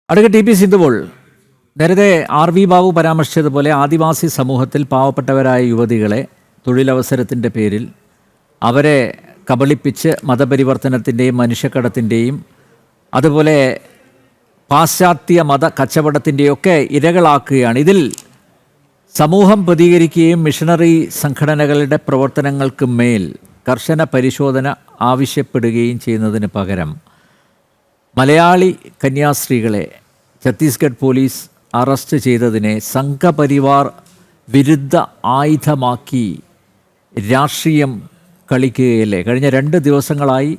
Advocate T P സിന്ധുപോൾ, നേരത്തെ R V Babu പരാമർശിച്ചതുപോലെ ആദിവാസി സമൂഹത്തിൽ പാവപ്പെട്ടവരായ യുവതികളെ തൊഴിലവസരത്തിൻ്റെ പേരിൽ അവരെ കബളിപ്പിച്ച് മതപരിവർത്തനത്തിൻ്റെയും മനുഷ്യക്കടത്തിൻ്റെയും അതുപോലെ പാശ്ചാത്യ മത കച്ചവടത്തിൻ്റെയൊക്കെ ഇരകളാക്കുകയാണ്. ഇതിൽ സമൂഹം പ്രതികരിക്കുകയും മിഷണറി സംഘടനകളുടെ പ്രവർത്തനങ്ങൾക്ക് മേൽ കർശന പരിശോധന ആവശ്യപ്പെടുകയും ചെയ്യുന്നതിന് പകരം മലയാളി കന്യാസ്ത്രീകളെ ഛത്തീസ്ഗഡ് പോലീസ് അറസ്റ്റ് ചെയ്തതിനെ സംഘപരിവാർ വിരുദ്ധ ആയുധമാക്കി രാഷ്ട്രീയം കളിക്കുകയല്ലേ? കഴിഞ്ഞ 2 ദിവസങ്ങളായി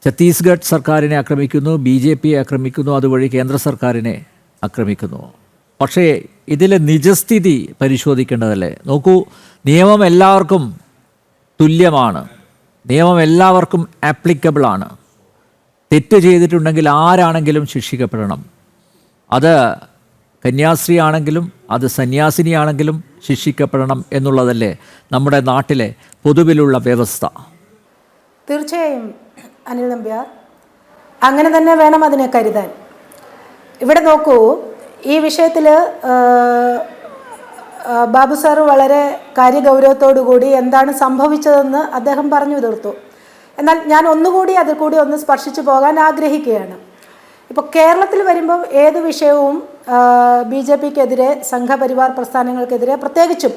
ഛത്തീസ്ഗഡ് സർക്കാരിനെ ആക്രമിക്കുന്നു, BJP ആക്രമിക്കുന്നു, അതുവഴി കേന്ദ്ര സർക്കാരിനെ ആക്രമിക്കുന്നു. പക്ഷേ ഇതിലെ നിജസ്ഥിതി പരിശോധിക്കേണ്ടതല്ലേ? നോക്കൂ, നിയമം എല്ലാവർക്കും തുല്യമാണ്, നിയമം എല്ലാവർക്കും ആപ്ലിക്കബിളാണ്. തെറ്റ് ചെയ്തിട്ടുണ്ടെങ്കിൽ ആരാണെങ്കിലും ശിക്ഷിക്കപ്പെടണം. അത് കന്യാസ്ത്രീ ആണെങ്കിലും അത് സന്യാസിനിയാണെങ്കിലും ശിക്ഷിക്കപ്പെടണം എന്നുള്ളതല്ലേ നമ്മുടെ നാട്ടിലെ പൊതുവിലുള്ള വ്യവസ്ഥ? തീർച്ചയായും അനിൽ നമ്പ്യാർ, അങ്ങനെ തന്നെ വേണം അതിനെ കരുതാൻ. ഇവിടെ നോക്കൂ, ഈ വിഷയത്തിൽ ബാബു സാറ് വളരെ കാര്യഗൗരവത്തോടു കൂടി എന്താണ് സംഭവിച്ചതെന്ന് അദ്ദേഹം പറഞ്ഞു തീർത്തു. എന്നാൽ ഞാൻ ഒന്നുകൂടി അതിൽ കൂടി ഒന്ന് സ്പർശിച്ചു പോകാൻ ആഗ്രഹിക്കുകയാണ്. ഇപ്പോൾ കേരളത്തിൽ വരുമ്പോൾ ഏത് വിഷയവും BJPക്കെതിരെ, സംഘപരിവാർ പ്രസ്ഥാനങ്ങൾക്കെതിരെ, പ്രത്യേകിച്ചും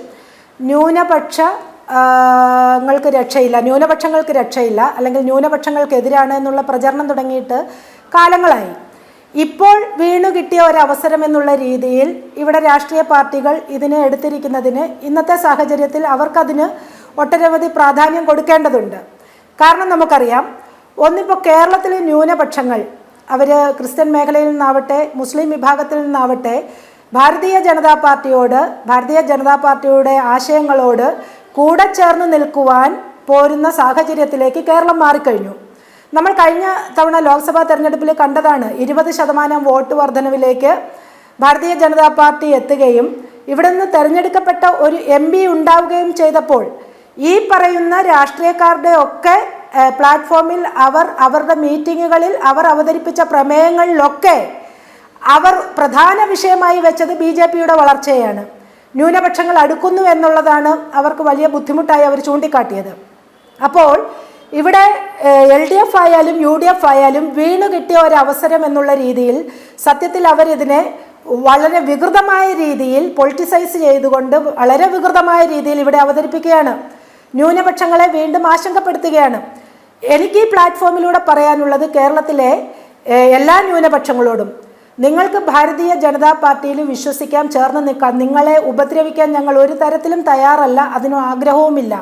ന്യൂനപക്ഷങ്ങൾക്ക് രക്ഷയില്ല, അല്ലെങ്കിൽ ന്യൂനപക്ഷങ്ങൾക്കെതിരാണ് എന്നുള്ള പ്രചരണം തുടങ്ങിയിട്ട് കാലങ്ങളായി. ഇപ്പോൾ വീണു കിട്ടിയ ഒരവസരം എന്നുള്ള രീതിയിൽ ഇവിടെ രാഷ്ട്രീയ പാർട്ടികൾ ഇതിനെ എടുത്തിരിക്കുന്നതിന് ഇന്നത്തെ സാഹചര്യത്തിൽ അവർക്കതിന് ഒട്ടനവധി പ്രാധാന്യം കൊടുക്കേണ്ടതുണ്ട്. കാരണം നമുക്കറിയാം, ഒന്നിപ്പോൾ കേരളത്തിലെ ന്യൂനപക്ഷങ്ങൾ, അവർ ക്രിസ്ത്യൻ മേഖലയിൽ നിന്നാവട്ടെ മുസ്ലിം വിഭാഗത്തിൽ നിന്നാവട്ടെ, ഭാരതീയ ജനതാ പാർട്ടിയുടെ ആശയങ്ങളോട് കൂടെ ചേർന്ന് നിൽക്കുവാൻ പോരുന്ന സാഹചര്യത്തിലേക്ക് കേരളം മാറിക്കഴിഞ്ഞു. നമ്മൾ കഴിഞ്ഞ തവണ ലോക്സഭാ തെരഞ്ഞെടുപ്പിൽ കണ്ടതാണ്. 20% വോട്ട് വർധനവിലേക്ക് ഭാരതീയ ജനതാ പാർട്ടി എത്തുകയും ഇവിടെ നിന്ന് തെരഞ്ഞെടുക്കപ്പെട്ട ഒരു MP ഉണ്ടാവുകയും ചെയ്തപ്പോൾ ഈ പറയുന്ന രാഷ്ട്രീയക്കാരുടെ ഒക്കെ പ്ലാറ്റ്ഫോമിൽ അവരുടെ മീറ്റിങ്ങുകളിൽ അവർ അവതരിപ്പിച്ച പ്രമേയങ്ങളിലൊക്കെ അവർ പ്രധാന വിഷയമായി വെച്ചത് BJPയുടെ വളർച്ചയാണ്. ന്യൂനപക്ഷങ്ങൾ അടുക്കുന്നു എന്നുള്ളതാണ് അവർക്ക് വലിയ ബുദ്ധിമുട്ടായി അവർ ചൂണ്ടിക്കാട്ടിയത്. അപ്പോൾ ഇവിടെ LDF ആയാലും UDF ആയാലും വീണു കിട്ടിയ ഒരവസരം എന്നുള്ള രീതിയിൽ സത്യത്തിൽ അവരിതിനെ വളരെ വികൃതമായ രീതിയിൽ പൊളിറ്റിസൈസ് ചെയ്തുകൊണ്ട് വളരെ വികൃതമായ രീതിയിൽ ഇവിടെ അവതരിപ്പിക്കുകയാണ്. ന്യൂനപക്ഷങ്ങളെ വീണ്ടും ആശങ്കപ്പെടുത്തുകയാണ്. എനിക്ക് ഈ പ്ലാറ്റ്ഫോമിലൂടെ പറയാനുള്ളത് കേരളത്തിലെ എല്ലാ ന്യൂനപക്ഷങ്ങളോടും, നിങ്ങൾക്ക് ഭാരതീയ ജനതാ പാർട്ടിയിൽ വിശ്വസിക്കാം, ചേർന്ന് നിൽക്കാം. നിങ്ങളെ ഉപദ്രവിക്കാൻ ഞങ്ങൾ ഒരു തരത്തിലും തയ്യാറല്ല, അതിന് ആഗ്രഹവുമില്ല.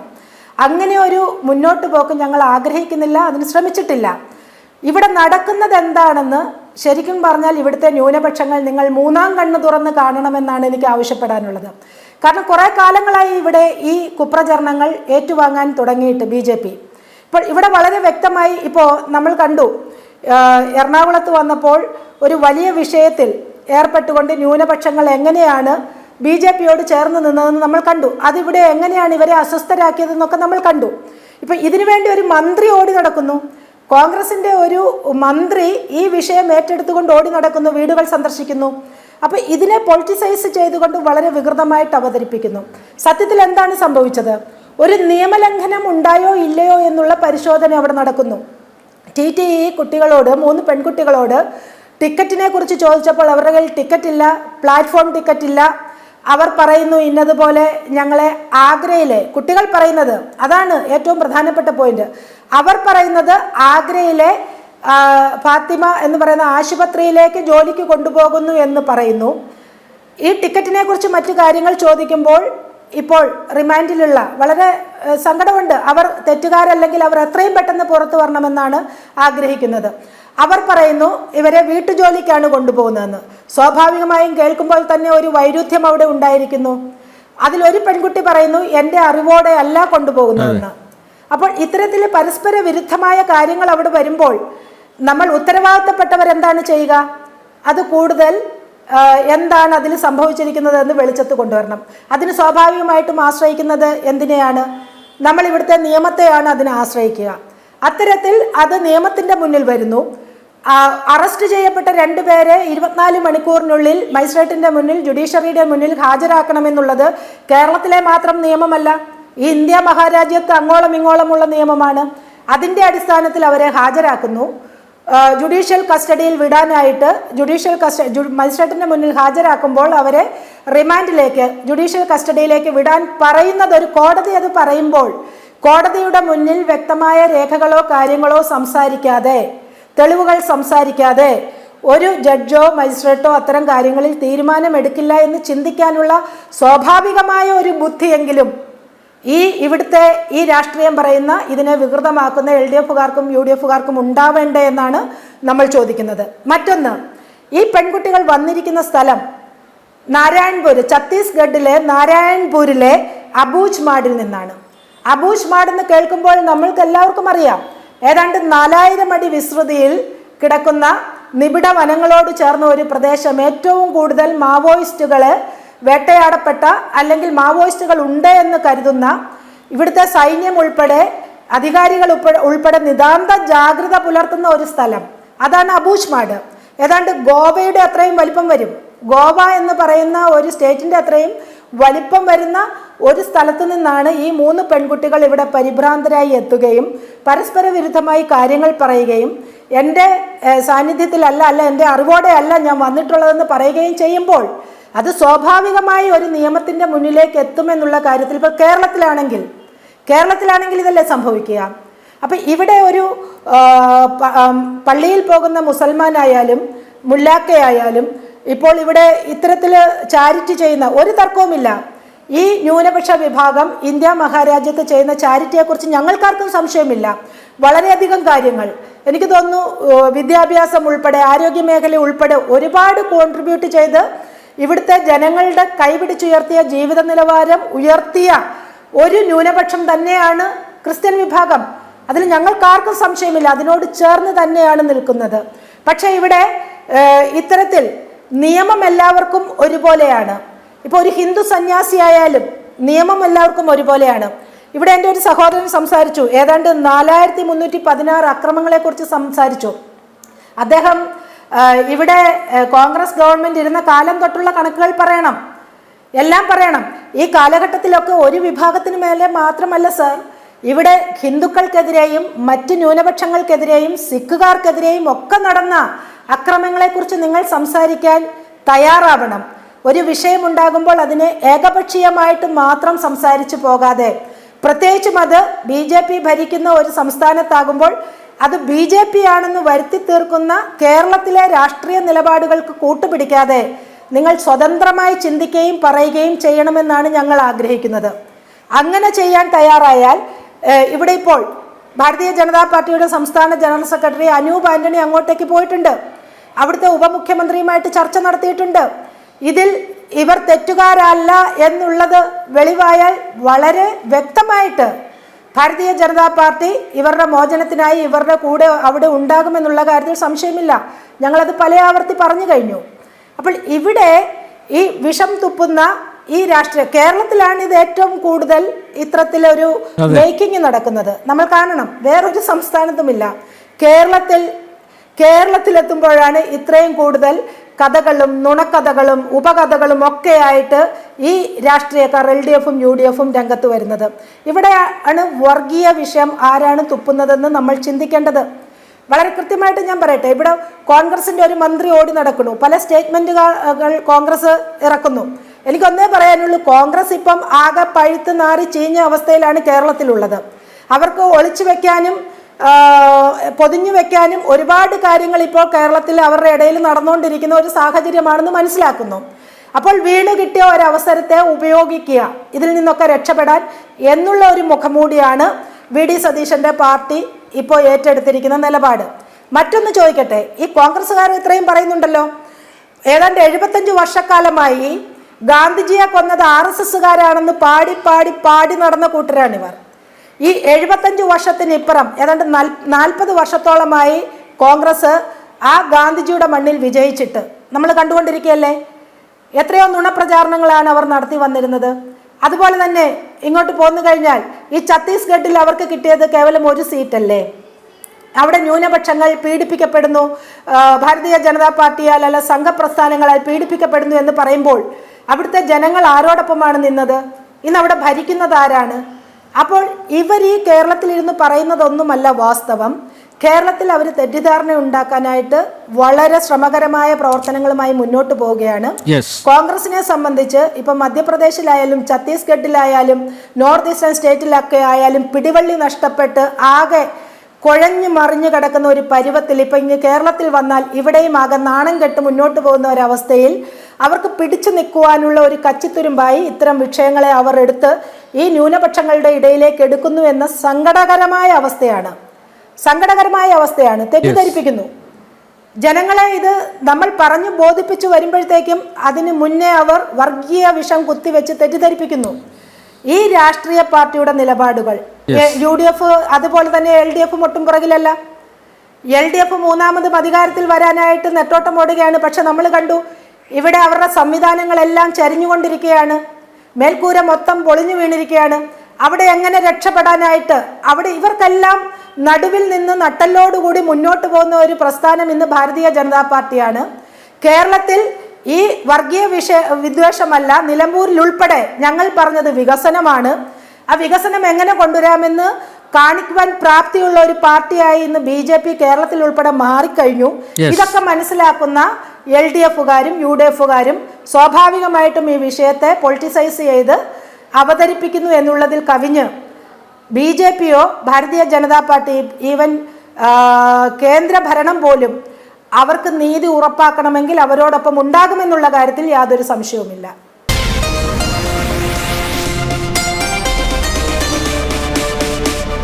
അങ്ങനെ ഒരു മുന്നോട്ട് പോക്ക് ഞങ്ങൾ ആഗ്രഹിക്കുന്നില്ല, അതിന് ശ്രമിച്ചിട്ടില്ല. ഇവിടെ നടക്കുന്നത് എന്താണെന്ന് ശരിക്കും പറഞ്ഞാൽ ഇവിടുത്തെ ന്യൂനപക്ഷങ്ങൾ നിങ്ങൾ 3-ാം കണ്ണ് തുറന്ന് കാണണമെന്നാണ് എനിക്ക് ആവശ്യപ്പെടാനുള്ളത്. കാരണം കുറേ കാലങ്ങളായി ഇവിടെ ഈ കുപ്രചരണങ്ങൾ ഏറ്റുവാങ്ങാൻ തുടങ്ങിയിട്ട് BJP. ഇപ്പോൾ ഇവിടെ വളരെ വ്യക്തമായി ഇപ്പോൾ നമ്മൾ കണ്ടു, എറണാകുളത്ത് വന്നപ്പോൾ ഒരു വലിയ വിഷയത്തിൽ ഏർപ്പെട്ടുകൊണ്ട് ന്യൂനപക്ഷങ്ങൾ എങ്ങനെയാണ് BJPയോട് ചേർന്ന് നിന്നതെന്ന് നമ്മൾ കണ്ടു. അതിവിടെ എങ്ങനെയാണ് ഇവരെ അസ്വസ്ഥരാക്കിയതെന്നൊക്കെ നമ്മൾ കണ്ടു. ഇപ്പം ഇതിനു വേണ്ടി ഒരു മന്ത്രി ഓടി നടക്കുന്നു, കോൺഗ്രസിൻ്റെ ഒരു മന്ത്രി ഈ വിഷയം ഏറ്റെടുത്തുകൊണ്ട് ഓടി നടക്കുന്നു, വീടുകൾ സന്ദർശിക്കുന്നു. അപ്പോൾ ഇതിനെ പൊളിറ്റിസൈസ് ചെയ്തുകൊണ്ട് വളരെ വികൃതമായിട്ട് അവതരിപ്പിക്കുന്നു. സത്യത്തിൽ എന്താണ് സംഭവിച്ചത്? ഒരു നിയമലംഘനം ഉണ്ടായോ ഇല്ലയോ എന്നുള്ള പരിശോധന അവിടെ നടക്കുന്നു. TTE കുട്ടികളോട്, 3 പെൺകുട്ടികളോട് ടിക്കറ്റിനെ കുറിച്ച് ചോദിച്ചപ്പോൾ അവരുടെ കയ്യിൽ ടിക്കറ്റില്ല, പ്ലാറ്റ്ഫോം ടിക്കറ്റില്ല. അവർ പറയുന്നു ഇന്നതുപോലെ ഞങ്ങളെ ആഗ്രയിലെ, കുട്ടികൾ പറയുന്നത് അതാണ് ഏറ്റവും പ്രധാനപ്പെട്ട പോയിന്റ്. അവർ പറയുന്നത് ആഗ്രയിലെ ഫാത്തിമ എന്ന് പറയുന്ന ആശുപത്രിയിലേക്ക് ജോലിക്ക് കൊണ്ടുപോകുന്നു എന്ന് പറയുന്നു. ഈ ടിക്കറ്റിനെ കുറിച്ച് മറ്റു കാര്യങ്ങൾ ചോദിക്കുമ്പോൾ ഇപ്പോൾ റിമാൻഡിലുള്ള, വളരെ സങ്കടമുണ്ട്, അവർ തെറ്റുകാരല്ലെങ്കിൽ അവർ എത്രയും പെട്ടെന്ന് പുറത്തു വരണമെന്നാണ് ആഗ്രഹിക്കുന്നത്. അവർ പറയുന്നു ഇവരെ വീട്ടുജോലിക്കാണ് കൊണ്ടുപോകുന്നതെന്ന്. സ്വാഭാവികമായും കേൾക്കുമ്പോൾ തന്നെ ഒരു വൈരുദ്ധ്യം അവിടെ ഉണ്ടായിരിക്കുന്നു. അതിലൊരു പെൺകുട്ടി പറയുന്നു എൻ്റെ അറിവോടെ അല്ല കൊണ്ടുപോകുന്നതെന്ന്. അപ്പോൾ ഇത്തരത്തിൽ പരസ്പര വിരുദ്ധമായ കാര്യങ്ങൾ അവിടെ വരുമ്പോൾ നമ്മൾ ഉത്തരവാദിത്തപ്പെട്ടവരെന്താണ് ചെയ്യുക? അത് കൂടുതൽ എന്താണ് അതിൽ സംഭവിച്ചിരിക്കുന്നത് എന്ന് വെളിച്ചത്ത് കൊണ്ടുവരണം. അതിന് സ്വാഭാവികമായിട്ടും ആശ്രയിക്കുന്നത് എന്തിനെയാണ്? നമ്മൾ ഇവിടുത്തെ നിയമത്തെയാണ് അതിനെ ആശ്രയിക്കുക. അത്തരത്തിൽ അത് നിയമത്തിൻ്റെ മുന്നിൽ വരുന്നു. അറസ്റ്റ് ചെയ്യപ്പെട്ട 2 പേരെ 24 മണിക്കൂറിനുള്ളിൽ മജിസ്ട്രേറ്റിന്റെ മുന്നിൽ, ജുഡീഷ്യറിയുടെ മുന്നിൽ ഹാജരാക്കണമെന്നുള്ളത് കേരളത്തിലെ മാത്രം നിയമമല്ല, ഈ ഇന്ത്യ മഹാരാജ്യത്ത് അങ്ങോളം ഇങ്ങോളമുള്ള നിയമമാണ്. അതിൻ്റെ അടിസ്ഥാനത്തിൽ അവരെ ഹാജരാക്കുന്നു. ജുഡീഷ്യൽ കസ്റ്റഡിയിൽ വിടാനായിട്ട് മജിസ്ട്രേറ്റിന്റെ മുന്നിൽ ഹാജരാക്കുമ്പോൾ അവരെ റിമാൻഡിലേക്ക്, ജുഡീഷ്യൽ കസ്റ്റഡിയിലേക്ക് വിടാൻ പറയുന്നത് ഒരു കോടതി അത് പറയുമ്പോൾ കോടതിയുടെ മുന്നിൽ വ്യക്തമായ രേഖകളോ കാര്യങ്ങളോ സംസാരിക്കാതെ, തെളിവുകൾ സംസാരിക്കാതെ ഒരു ജഡ്ജോ മജിസ്ട്രേറ്റോ അത്തരം കാര്യങ്ങളിൽ തീരുമാനമെടുക്കില്ല എന്ന് ചിന്തിക്കാനുള്ള സ്വാഭാവികമായ ഒരു ബുദ്ധിയെങ്കിലും ഇവിടുത്തെ ഈ രാഷ്ട്രീയം പറയുന്ന ഇതിനെ വികൃതമാക്കുന്ന LDFകാർക്കും UDFകാർക്കും ഉണ്ടാവേണ്ടേ എന്നാണ് നമ്മൾ ചോദിക്കുന്നത്. മറ്റൊന്ന്, ഈ പെൺകുട്ടികൾ വന്നിരിക്കുന്ന സ്ഥലം നാരായൺപൂർ, ഛത്തീസ്ഗഡിലെ നാരായൺപൂരിലെ അബൂജ്മാഡിൽ നിന്നാണ്. അബൂജ്മാഡ് എന്ന് കേൾക്കുമ്പോൾ നമ്മൾക്ക് എല്ലാവർക്കും അറിയാം, ഏതാണ്ട് 4000 അടി വിസ്തൃതിയിൽ കിടക്കുന്ന നിബിഡ വനങ്ങളോട് ചേർന്ന ഒരു പ്രദേശം, ഏറ്റവും കൂടുതൽ മാവോയിസ്റ്റുകളെ വേട്ടയാടപ്പെട്ട അല്ലെങ്കിൽ മാവോയിസ്റ്റുകൾ ഉണ്ട് എന്ന് കരുതുന്ന, ഇവിടുത്തെ സൈന്യം ഉൾപ്പെടെ അധികാരികൾ ഉൾപ്പെടെ നിതാന്ത ജാഗ്രത പുലർത്തുന്ന ഒരു സ്ഥലം, അതാണ് അബൂജ്മാഡ്. ഏതാണ്ട് ഗോവയുടെ അത്രയും വലിപ്പം വരും. ഗോവ എന്ന് പറയുന്ന ഒരു സ്റ്റേറ്റിന്റെ അത്രയും വലിപ്പം വരുന്ന ഒരു സ്ഥലത്തു നിന്നാണ് ഈ 3 പെൺകുട്ടികൾ ഇവിടെ പരിഭ്രാന്തരായി എത്തുകയും പരസ്പര വിരുദ്ധമായി കാര്യങ്ങൾ പറയുകയും എൻ്റെ സാന്നിധ്യത്തിലല്ല, എൻ്റെ അറിവോടെ അല്ല ഞാൻ വന്നിട്ടുള്ളതെന്ന് പറയുകയും ചെയ്യുമ്പോൾ അത് സ്വാഭാവികമായി ഒരു നിയമത്തിൻ്റെ മുന്നിലേക്ക് എത്തുമെന്നുള്ള കാര്യത്തിൽ ഇപ്പോൾ കേരളത്തിലാണെങ്കിൽ ഇതല്ലേ സംഭവിക്കുക. അപ്പം ഇവിടെ ഒരു പള്ളിയിൽ പോകുന്ന മുസൽമാനായാലും മുല്ലാക്കയായാലും ഇപ്പോൾ ഇവിടെ ഇത്തരത്തിൽ ചാരിറ്റി ചെയ്യുന്ന ഒരു തർക്കവുമില്ല. ഈ ന്യൂനപക്ഷ വിഭാഗം ഇന്ത്യ മഹാരാജ്യത്ത് ചെയ്യുന്ന ചാരിറ്റിയെക്കുറിച്ച് ഞങ്ങൾക്കാർക്കും സംശയമില്ല. വളരെയധികം കാര്യങ്ങൾ എനിക്ക് തോന്നുന്നു വിദ്യാഭ്യാസം ഉൾപ്പെടെ ആരോഗ്യ മേഖല ഉൾപ്പെടെ ഒരുപാട് കോൺട്രിബ്യൂട്ട് ചെയ്ത് ഇവിടുത്തെ ജനങ്ങളുടെ കൈപിടിച്ചുയർത്തിയ ജീവിത നിലവാരം ഉയർത്തിയ ഒരു ന്യൂനപക്ഷം തന്നെയാണ് ക്രിസ്ത്യൻ വിഭാഗം. അതിൽ ഞങ്ങൾക്കാർക്കും സംശയമില്ല, അതിനോട് ചേർന്ന് തന്നെയാണ് നിൽക്കുന്നത്. പക്ഷേ ഇവിടെ ഇത്തരത്തിൽ നിയമം എല്ലാവർക്കും ഒരുപോലെയാണ്. ഇപ്പോൾ ഒരു ഹിന്ദു സന്യാസിയായാലും നിയമം എല്ലാവർക്കും ഒരുപോലെയാണ്. ഇവിടെ എൻ്റെ ഒരു സഹോദരൻ സംസാരിച്ചു, ഏതാണ്ട് 4316 അക്രമങ്ങളെക്കുറിച്ച് സംസാരിച്ചു. അദ്ദേഹം ഇവിടെ കോൺഗ്രസ് ഗവൺമെൻറ് ഇരുന്ന കാലം തൊട്ടുള്ള കണക്കുകൾ പറയണം, എല്ലാം പറയണം. ഈ കാലഘട്ടത്തിലൊക്കെ ഒരു വിഭാഗത്തിന് മേലെ മാത്രമല്ല സർ, ഇവിടെ ഹിന്ദുക്കൾക്കെതിരെയും മറ്റ് ന്യൂനപക്ഷങ്ങൾക്കെതിരെയും സിഖുകാർക്കെതിരെയും ഒക്കെ നടന്ന അക്രമങ്ങളെക്കുറിച്ച് നിങ്ങൾ സംസാരിക്കാൻ തയ്യാറാവണം. ഒരു വിഷയമുണ്ടാകുമ്പോൾ അതിനെ ഏകപക്ഷീയമായിട്ട് മാത്രം സംസാരിച്ചു പോകാതെ, പ്രത്യേകിച്ചും അത് BJP ഭരിക്കുന്ന ഒരു സംസ്ഥാനത്താകുമ്പോൾ അത് BJP ആണെന്ന് വരുത്തി തീർക്കുന്ന കേരളത്തിലെ രാഷ്ട്രീയ നിലപാടുകൾക്ക് കൂട്ടുപിടിക്കാതെ നിങ്ങൾ സ്വതന്ത്രമായി ചിന്തിക്കുകയും പറയുകയും ചെയ്യണമെന്നാണ് ഞങ്ങൾ ആഗ്രഹിക്കുന്നത്. അങ്ങനെ ചെയ്യാൻ തയ്യാറായാൽ ഇവിടെ ഇപ്പോൾ ഭാരതീയ ജനതാ പാർട്ടിയുടെ സംസ്ഥാന ജനറൽ സെക്രട്ടറി അനൂപ് ആന്റണി അങ്ങോട്ടേക്ക് പോയിട്ടുണ്ട്. അവിടുത്തെ ഉപമുഖ്യമന്ത്രിയുമായിട്ട് ചർച്ച നടത്തിയിട്ടുണ്ട്. ഇതിൽ ഇവർ തെറ്റുകാരല്ല എന്നുള്ളത് വെളിവായാൽ വളരെ വ്യക്തമായിട്ട് ഭാരതീയ ജനതാ പാർട്ടി ഇവരുടെ മോചനത്തിനായി ഇവരുടെ കൂടെ അവിടെ ഉണ്ടാകുമെന്നുള്ള കാര്യത്തിൽ സംശയമില്ല. ഞങ്ങളത് പല ആവർത്തി പറഞ്ഞു കഴിഞ്ഞു. അപ്പോൾ ഇവിടെ ഈ വിഷം തുപ്പുന്ന ഈ രാഷ്ട്രീയ കേരളത്തിലാണ് ഇത് ഏറ്റവും കൂടുതൽ ഇത്തരത്തിലൊരു മേക്കിംഗ് നടക്കുന്നത്. നമ്മൾ കാണണം, വേറൊരു സംസ്ഥാനത്തുമില്ല. കേരളത്തിലെത്തുമ്പോഴാണ് ഇത്രയും കൂടുതൽ കഥകളും നുണക്കഥകളും ഉപകഥകളും ഒക്കെ ആയിട്ട് ഈ രാഷ്ട്രീയക്കാർ LDFും UDFും രംഗത്ത് വരുന്നത്. ഇവിടെയാണ് വർഗീയ വിഷയം ആരാണ് തുപ്പുന്നതെന്ന് നമ്മൾ ചിന്തിക്കേണ്ടത്. വളരെ കൃത്യമായിട്ട് ഞാൻ പറയട്ടെ, ഇവിടെ കോൺഗ്രസിൻ്റെ ഒരു മന്ത്രി ഓടി നടക്കുന്നു, പല സ്റ്റേറ്റ്മെൻറ്റുകൾ കോൺഗ്രസ് ഇറക്കുന്നു. എനിക്കൊന്നേ പറയാനുള്ളൂ, കോൺഗ്രസ് ഇപ്പം ആകെ പഴുത്ത് നാറി ചീഞ്ഞ അവസ്ഥയിലാണ് കേരളത്തിലുള്ളത്. അവർക്ക് ഒളിച്ചു വെക്കാനും പൊതിഞ്ഞു വെക്കാനും ഒരുപാട് കാര്യങ്ങൾ ഇപ്പോൾ കേരളത്തിൽ അവരുടെ ഇടയിൽ നടന്നുകൊണ്ടിരിക്കുന്ന ഒരു സാഹചര്യമാണെന്ന് മനസ്സിലാക്കുന്നു. അപ്പോൾ വീണ് കിട്ടിയ ഒരവസരത്തെ ഉപയോഗിക്കുക, ഇതിൽ നിന്നൊക്കെ രക്ഷപ്പെടാൻ എന്നുള്ള ഒരു മുഖംമൂടിയാണ് VD സതീശൻ്റെ പാർട്ടി ഇപ്പോൾ ഏറ്റെടുത്തിരിക്കുന്ന നിലപാട്. മറ്റൊന്ന് ചോദിക്കട്ടെ, ഈ കോൺഗ്രസ്സുകാർ ഇത്രയും പറയുന്നുണ്ടല്ലോ, ഏതാണ്ട് 75 വർഷക്കാലമായി ഗാന്ധിജിയെ കൊന്നത് RSSകാരാണെന്ന് പാടി നടന്ന കൂട്ടരാണിവർ. ഈ 75 വർഷത്തിനിപ്പുറം ഏതാണ്ട് 40 വർഷത്തോളമായി കോൺഗ്രസ് ആ ഗാന്ധിജിയുടെ മണ്ണിൽ വിജയിച്ചിട്ട് നമ്മൾ കണ്ടുകൊണ്ടിരിക്കുകയല്ലേ. എത്രയോ നുണപ്രചാരണങ്ങളാണ് അവർ നടത്തി വന്നിരുന്നത്. അതുപോലെ തന്നെ ഇങ്ങോട്ട് പോന്നു കഴിഞ്ഞാൽ ഈ ഛത്തീസ്ഗഡിൽ അവർക്ക് കിട്ടിയത് കേവലം 1 സീറ്റല്ലേ. അവിടെ ന്യൂനപക്ഷങ്ങൾ പീഡിപ്പിക്കപ്പെടുന്നു, ഭാരതീയ ജനതാ പാർട്ടിയാൽ അല്ല സംഘപ്രസ്ഥാനങ്ങളാൽ പീഡിപ്പിക്കപ്പെടുന്നു എന്ന് പറയുമ്പോൾ അവിടുത്തെ ജനങ്ങൾ ആരോടൊപ്പമാണ് നിന്നത്? ഇന്ന് അവിടെ ഭരിക്കുന്നത് ആരാണ്? അപ്പോൾ ഇവർ ഈ കേരളത്തിലിരുന്ന് പറയുന്നതൊന്നുമല്ല വാസ്തവം. കേരളത്തിൽ അവർ തെറ്റിദ്ധാരണ ഉണ്ടാക്കാനായിട്ട് വളരെ ശ്രമകരമായ പ്രവർത്തനങ്ങളുമായി മുന്നോട്ട് പോവുകയാണ്. കോൺഗ്രസിനെ സംബന്ധിച്ച് ഇപ്പം മധ്യപ്രദേശിലായാലും ഛത്തീസ്ഗഡിലായാലും നോർത്ത് ഈസ്റ്റേൺ സ്റ്റേറ്റിലൊക്കെ ആയാലും പിടിവള്ളി നഷ്ടപ്പെട്ട് ആകെ കുഴഞ്ഞു മറിഞ്ഞു കിടക്കുന്ന ഒരു പരുവത്തിൽ ഇപ്പം ഇങ്ങ് കേരളത്തിൽ വന്നാൽ ഇവിടെയും ആകെ നാണം കെട്ട് മുന്നോട്ട് പോകുന്ന ഒരവസ്ഥയിൽ അവർക്ക് പിടിച്ചു നിൽക്കുവാനുള്ള ഒരു കച്ചിത്തുരുമ്പായി ഇത്തരം വിഷയങ്ങളെ അവർ എടുത്ത് ഈ ന്യൂനപക്ഷങ്ങളുടെ ഇടയിലേക്ക് എടുക്കുന്നു എന്ന സങ്കടകരമായ അവസ്ഥയാണ്. തെറ്റിദ്ധരിപ്പിക്കുന്നു ജനങ്ങളെ. ഇത് നമ്മൾ പറഞ്ഞു ബോധിപ്പിച്ചു വരുമ്പോഴത്തേക്കും അതിന് മുന്നേ അവർ വർഗീയ വിഷം കുത്തിവെച്ച് തെറ്റിദ്ധരിപ്പിക്കുന്നു. ഈ രാഷ്ട്രീയ പാർട്ടിയുടെ നിലപാടുകൾ UDF അതുപോലെ തന്നെ LDF ഒട്ടും പുറകിലല്ല. LDF മൂന്നാമതും അധികാരത്തിൽ വരാനായിട്ട് നെട്ടോട്ടം ഓടുകയാണ്. പക്ഷെ നമ്മൾ കണ്ടു ഇവിടെ അവരുടെ സംവിധാനങ്ങളെല്ലാം ചരിഞ്ഞുകൊണ്ടിരിക്കുകയാണ്, മേൽക്കൂര മൊത്തം പൊളിഞ്ഞു വീണിരിക്കുകയാണ്. അവിടെ എങ്ങനെ രക്ഷപ്പെടാനായിട്ട് അവിടെ ഇവർക്കെല്ലാം നടുവിൽ നിന്ന് നട്ടലോടുകൂടി മുന്നോട്ട് പോകുന്ന ഒരു പ്രസ്ഥാനം ഇന്ന് ഭാരതീയ ജനതാ പാർട്ടിയാണ്. കേരളത്തിൽ ഈ വർഗീയ വിദ്വേഷമല്ല, നിലമ്പൂരിൽ ഉൾപ്പെടെ ഞങ്ങൾ പറഞ്ഞത് വികസനമാണ്. ആ വികസനം എങ്ങനെ കൊണ്ടുവരാമെന്ന് കാണിക്കുവാൻ പ്രാപ്തിയുള്ള ഒരു പാർട്ടിയായി ഇന്ന് BJP കേരളത്തിൽ ഉൾപ്പെടെ മാറിക്കഴിഞ്ഞു. ഇതൊക്കെ മനസ്സിലാക്കുന്ന LDFകാരും UDFകാരും സ്വാഭാവികമായിട്ടും ഈ വിഷയത്തെ പൊളിറ്റിസൈസ് ചെയ്ത് അവതരിപ്പിക്കുന്നു എന്നുള്ളതിൽ കവിഞ്ഞ് BJPയോ ഭാരതീയ ജനതാ പാർട്ടി ഈവൻ കേന്ദ്ര ഭരണം പോലും അവർക്ക് നീതി ഉറപ്പാക്കണമെങ്കിൽ അവരോടൊപ്പം ഉണ്ടാകുമെന്നുള്ള കാര്യത്തിൽ യാതൊരു സംശയവുമില്ല.